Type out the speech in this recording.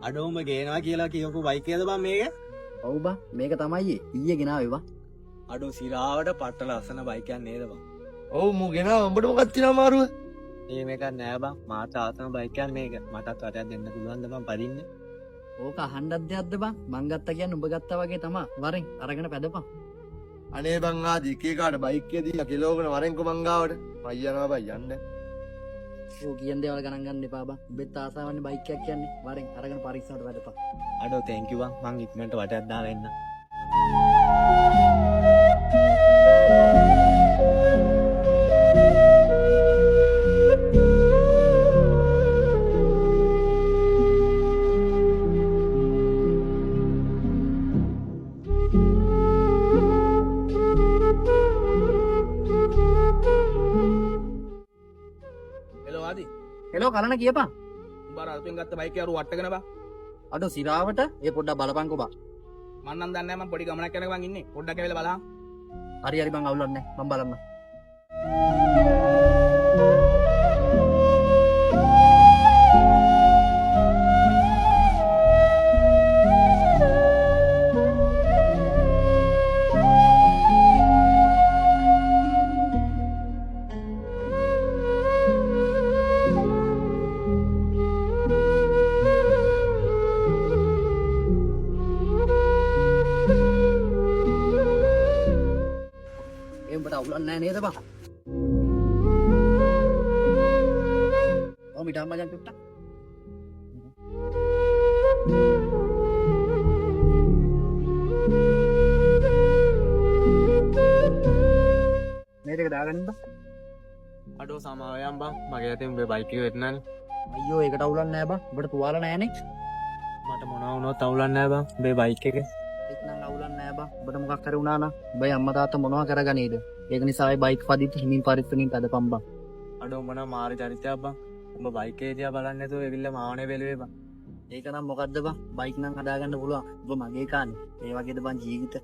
අඩෝම ගේනවා කියලා කියපු බයික් එකද බං මේක? ඔව් බං මේක තමයි ඊයේ ගෙනාවේ බං. අඩෝ සිරාවට පට්ට ලස්සන බයික් එකක් නේද බං? ඔව් මු ගෙනා උඹට මොකක්ද තියෙන අමාරුව? මේක නෑ බං මාත් ආසම බයික් එකක් මේක. මටත් වටයක් දෙන්න පුළුවන්ද බං පදින්න? ඕක අහන්නත් දෙයක්ද බං? මං ගත්තා කියන්නේ උඹ ගත්තා වගේ තමයි. වරෙන් අරගෙන පැදපන්. අනේ බං ආදි එක එකාට බයික් එක දීලා කිලෝකට වරෙන්කො මං ගාවට. මම යනවා බං යන්න. ඕ කියන දේවල් ගණන් ගන්න එපා බං. උඹෙත් ආසාවන්නේ බයික් එකක් කියන්නේ. වරෙන් අරගෙන පරීක්ෂණයට වැදපන්. අඩෝ තෑන්ක් යු බං. මං ඉක්මනට වටයක් දාලා එන්න. හෙලෝ ආදි හෙලෝ කලන කියපන්. උඹ අර අලුතෙන් ගත්ත බයික් එක අර වට්ටගෙන බා. අඩෝ සිරාවට ඒ පොඩ්ඩක් බලපන්කෝ බං. මම නම් දන්නේ නැහැ මම පොඩි ගමනක් යනක බං ඉන්නේ. පොඩ්ඩක් ඇවිල්ලා බලන්න. හරි හරි බං අවුලක් නැහැ. මම බලන්න. උඹට අවුලක් නැහැ නේද බං? ඔව් මිටම් මචං චුට්ටක්. මේක දාගන්න බං. අඩෝ සමාවයන් බං. මගේ අතින් උඹේ බයික් එක වෙන්නනේ. අයියෝ ඒකට අවුලක් නැහැ බං. උඹට තුවාල නැහැනේ. මට මොනවා වුණොත් අවුලක් නෑ බං. උඹේ බයික් එක. ඒක නම් අවුලක් නැහැ බං. උඹට මොකක් හරි වුණා නම් උඹේ අම්මා තාත්තා මොනවා කරගනේද? ඒක නිසා ඒ බයික් පදිත් හිමින් පරිස්සමින් පදපම් බං. අඩෝ උඹ නම් මාර චරිතයක් බං. උඹ බයික් එක දිහා බලන්නේ නැතුව එවිල්ලා මාවනේ බැලුවේ බං. ඒක නම් මොකද්ද බං? බයික් නම් හදාගන්න පුළුවන්. උඹ මගේ කානේ. ඒ වගේද බං ජීවිත.